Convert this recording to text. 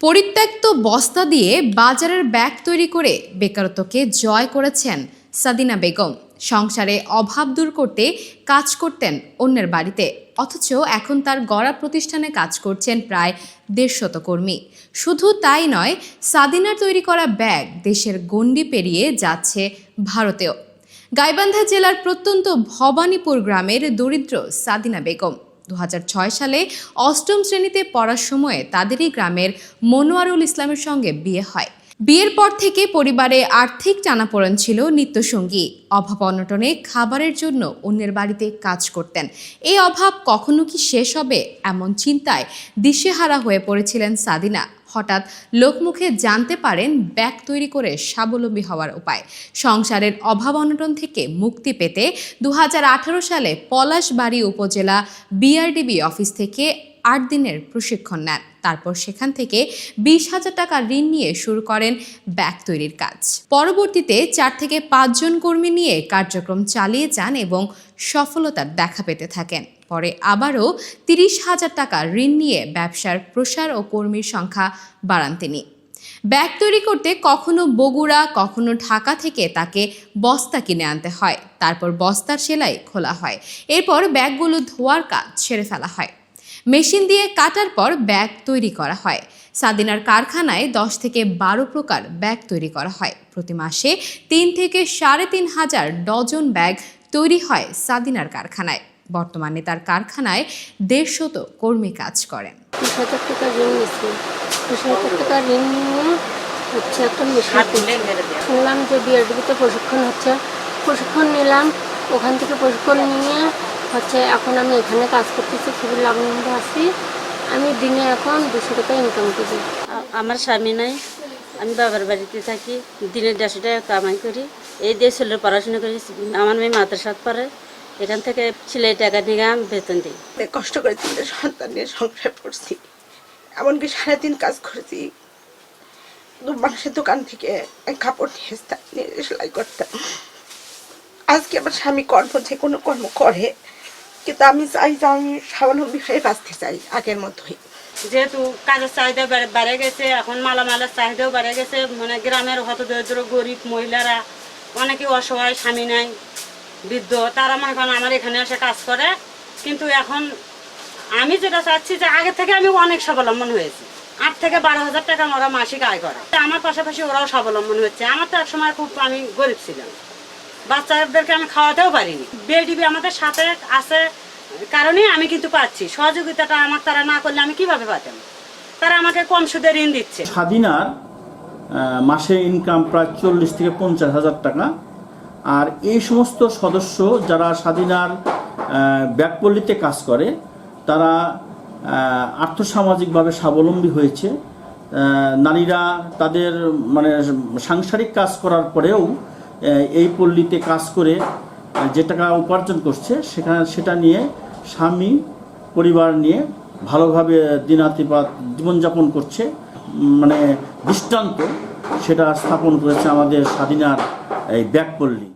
পরিত্যক্ত বস্তা দিয়ে বাজারের ব্যাগ তৈরি করে বেকারত্বকে জয় করেছেন সাদিনা বেগম। সংসারে অভাব দূর করতে কাজ করতেন অন্যের বাড়িতে, অথচ এখন তার গড়া প্রতিষ্ঠানে কাজ করছেন প্রায় 150 কর্মী। শুধু তাই নয়, সাদিনার তৈরি করা ব্যাগ দেশের গণ্ডি পেরিয়ে যাচ্ছে ভারতেও। গাইবান্ধা জেলার প্রত্যন্ত ভবানীপুর গ্রামের দরিদ্র সাদিনা বেগম 2006 সালে 8ম শ্রেণীতে পড়ার সময়ে তাদেরই গ্রামের মনোয়ারুল ইসলামের সঙ্গে বিয়ে হয়। বিয়ের পর থেকে পরিবারে আর্থিক টানাপোড়েন ছিল নিত্যসঙ্গী। অভাব অনটনে খাবারের জন্য অন্যের বাড়িতে কাজ করতেন। এই অভাব কখনো কি শেষ হবে, এমন চিন্তায় দিশেহারা হয়ে পড়েছিলেন সাদিনা। হঠাৎ লোকমুখে জানতে পারেন ব্যাগ তৈরি করে স্বাবলম্বী হওয়ার উপায়। সংসারের অভাব অনটন থেকে মুক্তি পেতে 2018 সালে পলাশবাড়ী উপজেলা বিআরডিবি অফিস থেকে 8 দিনের প্রশিক্ষণ নেন। তারপর সেখান থেকে 20,000 টাকা ঋণ নিয়ে শুরু করেন ব্যাগ তৈরির কাজ। পরবর্তীতে 4 থেকে 5 জন কর্মী নিয়ে কার্যক্রম চালিয়ে যান এবং সফলতার দেখা পেতে থাকেন। পরে আবারও 30,000 টাকা ঋণ নিয়ে ব্যবসার প্রসার ও কর্মীর সংখ্যা বাড়ান তিনি। ব্যাগ তৈরি করতে কখনো বগুড়া, কখনো ঢাকা থেকে তাকে বস্তা কিনে আনতে হয়। তারপর বস্তার সেলাই খোলা হয়। এরপর ব্যাগগুলো ধোয়ার কাজ সেরে ফেলা হয়। মেশিন দিয়ে কাটার পর ব্যাগ তৈরি করা হয়। সাদিনার কারখানায় 10 থেকে 12 প্রকার ব্যাগ তৈরি করা হয়। প্রতি মাসে 3 থেকে 3,500 ডজন ব্যাগ তৈরি হয় সাদিনার কারখানায়। বর্তমানে তার কারখানায় 150 কর্মী কাজ করেন। 30,000 টাকা ঋণ নিয়েছি। 30,000 টাকা ঋণ নিয়ে একটা মেশিন শুনলাম যে বিআরডিবিতে প্রশিক্ষণ হচ্ছে। প্রশিক্ষণ নিলাম, ওখান থেকে প্রশিক্ষণ নিয়ে এখন আমি এখানে কাজ করতেছি, খুবই লাভবান আছি। আমি দিনে এখন 200 টাকা ইনকাম করি। আমার স্বামী নাই, আমি বাবার বাড়িতে থাকি। দিনে 150 টাকা কামাই করি। এই দিয়ে ছেলের পড়াশোনা করি। আমার মেয়ে মাদ্রাসাত পড়ে, এখান থেকে সেলাই টাকা নিয়ে আমি বেতন দিই। কষ্ট করে 3 সন্তান নিয়ে সংসার করছি, এমনকি 3.5 কাজ করেছি। মানুষের দোকান থেকে কাপড় নিয়ে সেলাই করতাম। আজকে আমার স্বামী যে কোনো কর্ম করে, কিন্তু আমি চাই যে আমি স্বাবলম্বী হয়ে বাঁচতে চাই আগের মতোই। যেহেতু কাজের চাহিদা বেড়ে গেছে, এখন মালামালের চাহিদাও বেড়ে গেছে। গ্রামের হত দরিদ্র গরিব মহিলারা অনেকে অসহায়, স্বামী নাই, বৃদ্ধ, তারা মনে করেন আমার এখানে এসে কাজ করে। কিন্তু এখন আমি যেটা চাচ্ছি যে আগে থেকে আমি অনেক স্বাবলম্বন হয়েছি। 8 থেকে 12,000 টাকা ওরা মাসিক আয় করে। আমার পাশাপাশি ওরাও স্বাবলম্বন হচ্ছে। আমার তো এক সময় খুব আমি গরিব ছিলাম, বাচ্চাদেরকে আমি খাওয়াতেও পারিনি। বিআরডিবি আমাদের সাথে আছে কারণে আমি কিন্তু পাচ্ছি। সহযোগিতাটা আমার তারা না করলে আমি কিভাবে পাতাম? তারা আমাকে কম সুদে ঋণ দিচ্ছে। সাদিনার মাসে ইনকাম প্রায় 40 থেকে 50,000 টাকা। আর এই সমস্ত সদস্য যারা সাদিনার ব্যাগপল্লীতে কাজ করে, তারা আর্থসামাজিকভাবে স্বাবলম্বী হয়েছে। নারীরা তাদের সাংসারিক কাজ করার পরেও এই পল্লীতে কাজ করে যে টাকা উপার্জন করছে, সেটা নিয়ে স্বামী পরিবার নিয়ে ভালোভাবে দিনাতিপাত জীবনযাপন করছে। দৃষ্টান্ত সেটা স্থাপন করেছে আমাদের সাদিনার এই ব্যাগপল্লী।